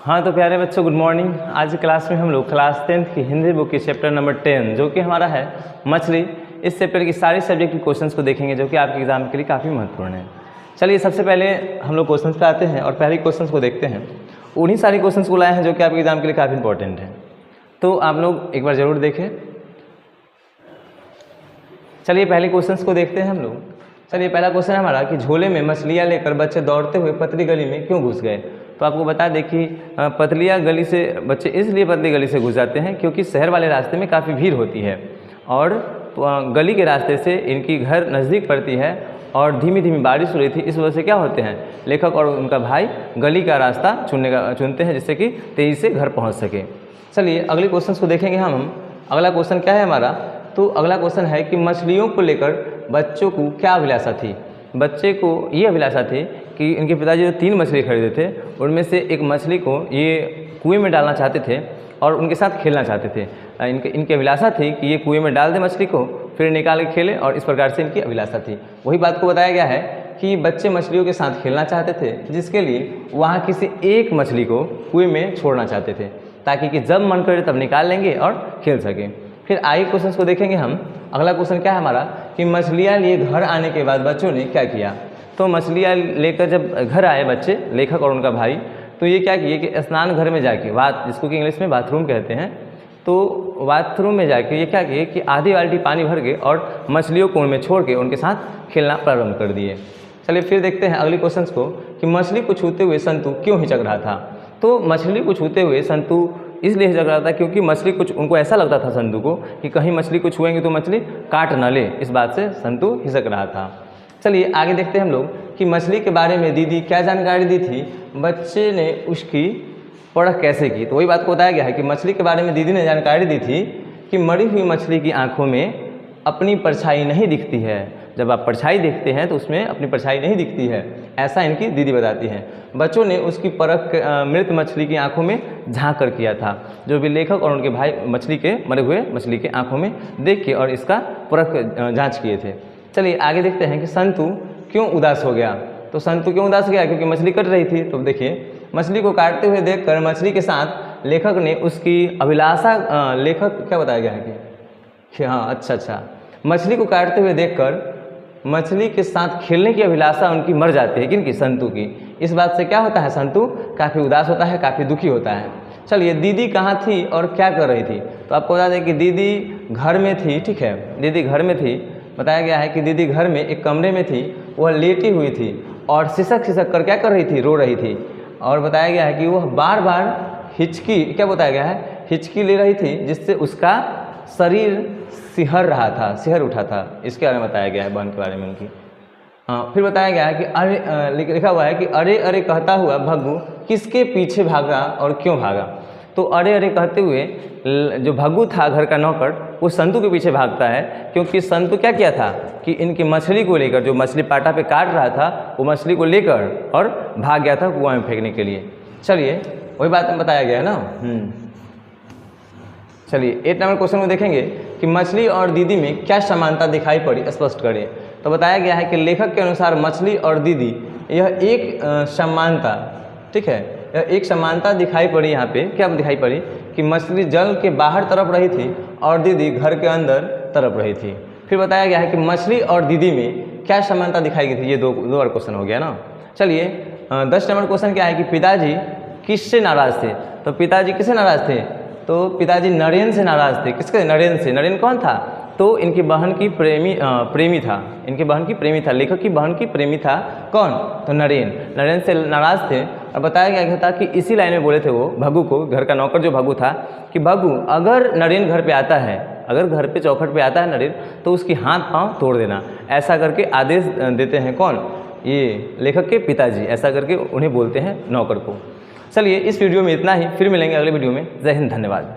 हाँ तो प्यारे बच्चों, गुड मॉर्निंग। आज की क्लास में हम लोग क्लास 10th की हिंदी बुक की चैप्टर नंबर 10 जो कि हमारा है मछली, इस चैप्टर की सारी सब्जेक्ट के क्वेश्चंस को देखेंगे जो कि आपके एग्जाम के लिए काफ़ी महत्वपूर्ण है। चलिए सबसे पहले हम लोग क्वेश्चंस पे आते हैं और पहले क्वेश्चंस को देखते हैं। उन्हीं सारी क्वेश्चंस को लाए हैं जो कि आपके एग्जाम के लिए काफ़ी इंपॉर्टेंट है, तो आप लोग एक बार ज़रूर देखें। चलिए पहले क्वेश्चंस को देखते हैं हम लोग। चलिए पहला क्वेश्चन है हमारा कि झोले में मछलियाँ लेकर बच्चे दौड़ते हुए पतली गली में क्यों घुस गए। तो आपको बता दें कि पतलियाँ गली से बच्चे इसलिए पतली गली से घुस जाते हैं क्योंकि शहर वाले रास्ते में काफ़ी भीड़ होती है और गली के रास्ते से इनकी घर नज़दीक पड़ती है और धीमी धीमी बारिश हो रही थी। इस वजह से क्या होते हैं, लेखक और उनका भाई गली का रास्ता चुनते हैं जिससे कि तेज़ी से घर पहुँच सके। चलिए अगले क्वेश्चन को देखेंगे हम। अगला क्वेश्चन क्या है हमारा, तो अगला क्वेश्चन है कि मछलियों को लेकर बच्चों को क्या अभिलाषा थी। बच्चे को ये अभिलाषा थी कि इनके पिताजी जो 3 मछली खरीदे थे उनमें से एक मछली को ये कुएं में डालना चाहते थे और उनके साथ खेलना चाहते थे। इनकी अभिलाषा थी कि ये कुएं में डाल दे मछली को, फिर निकाल के खेलें, और इस प्रकार से इनकी अभिलाषा थी। वही बात को बताया गया है कि बच्चे मछलियों के साथ खेलना चाहते थे, जिसके लिए वहाँ किसी एक मछली को कुएं में छोड़ना चाहते थे ताकि कि जब मन करे तब निकाल लेंगे और खेल सकें। फिर आगे क्वेश्चन को देखेंगे हम। अगला क्वेश्चन क्या है हमारा कि मछलियाँ लिए घर आने के बाद बच्चों ने क्या किया। तो मछलियाँ लेकर जब घर आए बच्चे, लेखक और उनका भाई, तो ये क्या किए कि स्नान घर में जाके, जिसको कि इंग्लिश में बाथरूम कहते हैं, तो बाथरूम में जाके ये क्या किए कि आधी बाल्टी पानी भर के और मछलियों को उनमें छोड़ के उनके साथ खेलना प्रारंभ कर दिए। चलिए फिर देखते हैं अगले क्वेश्चन को कि मछली को छूते हुए संतु क्यों हिचक रहा था। तो मछली को छूते हुए संतु इसलिए हिचक रहा था क्योंकि मछली कुछ उनको ऐसा लगता था संतु को कि कहीं मछली को छुएंगे तो मछली काट न ले, इस बात से संतु हिचक रहा था। चलिए आगे देखते हैं हम लोग कि मछली के बारे में दीदी क्या जानकारी दी थी, बच्चे ने उसकी परख कैसे की। तो वही बात को बताया गया है कि मछली के बारे में दीदी ने जानकारी दी थी कि मरी हुई मछली की आँखों में अपनी परछाई नहीं दिखती है। जब आप परछाई देखते हैं तो उसमें अपनी परछाई नहीं दिखती है, ऐसा इनकी दीदी बताती हैं। बच्चों ने उसकी परख मृत मछली की आंखों में झांक कर किया था, जो भी लेखक और उनके भाई मछली के मरे हुए मछली के आंखों में देख के और इसका परख जांच किए थे। चलिए आगे देखते हैं कि संतु क्यों उदास हो गया। तो संतु क्यों उदास हो गया, क्योंकि मछली कट रही थी। तो देखिए मछली को काटते हुए देखकर मछली के साथ लेखक ने उसकी अभिलाषा, लेखक क्या बताया गया है कि हाँ अच्छा, मछली को काटते हुए देखकर मछली के साथ खेलने की अभिलाषा उनकी मर जाती है, किनकी, संतु की। इस बात से क्या होता है, संतु काफ़ी उदास होता है, काफ़ी दुखी होता है। चलिए दीदी कहाँ थी और क्या कर रही थी। तो आपको बता दें कि दीदी घर में थी, ठीक है, दीदी घर में थी। बताया गया है कि दीदी घर में एक कमरे में थी, वह लेटी हुई थी और सिसक कर क्या कर रही थी, रो रही थी। और बताया गया है कि वह बार बार हिचकी, क्या बताया गया है, हिचकी ले रही थी, जिससे उसका शरीर सिहर उठा था। इसके बारे में बताया गया है, बहन के बारे में उनकी। हाँ, फिर बताया गया है कि अरे, लिखा हुआ है कि अरे अरे कहता हुआ भग्गू किसके पीछे भागा और क्यों भागा। तो अरे अरे कहते हुए जो भग्गू था घर का नौकर, वो संतु के पीछे भागता है क्योंकि संतु क्या किया था कि इनकी मछली को लेकर, जो मछली पाटा पे काट रहा था, वो मछली को लेकर और भाग गया था कुआं में फेंकने के लिए। चलिए वही बात में बताया गया है ना। चलिए 8 नंबर क्वेश्चन में देखेंगे कि मछली और दीदी में क्या समानता दिखाई पड़ी, स्पष्ट करें। तो बताया गया है कि लेखक के अनुसार मछली और दीदी यह एक समानता, ठीक है, यह एक समानता दिखाई पड़ी। यहाँ पे क्या दिखाई पड़ी कि मछली जल के बाहर तरफ रही थी और दीदी घर के अंदर तरफ रही थी। फिर बताया गया है कि मछली और दीदी में क्या समानता दिखाई गई थी। ये दो और क्वेश्चन हो गया ना। चलिए 10 नंबर क्वेश्चन क्या है कि पिताजी किससे नाराज थे। तो पिताजी किससे नाराज थे, तो पिताजी नरेन से नाराज थे। किसके, नरेन से। नरेन कौन था, तो इनकी बहन की प्रेमी था, इनकी बहन की प्रेमी था, लेखक की बहन की प्रेमी था। कौन, तो नरेन से नाराज थे। और बताया गया था कि इसी लाइन में बोले थे वो भग्गू को, घर का नौकर जो भग्गू था, कि भग्गू अगर नरेन घर पे आता है, अगर घर पे चौखट पे आता है नरेन, तो उसकी हाथ पांव तोड़ देना। ऐसा करके आदेश देते हैं कौन, ये लेखक के पिताजी। ऐसा करके उन्हें बोलते हैं नौकर को। चलिए इस वीडियो में इतना ही, फिर मिलेंगे अगले वीडियो में। जय हिंद, धन्यवाद।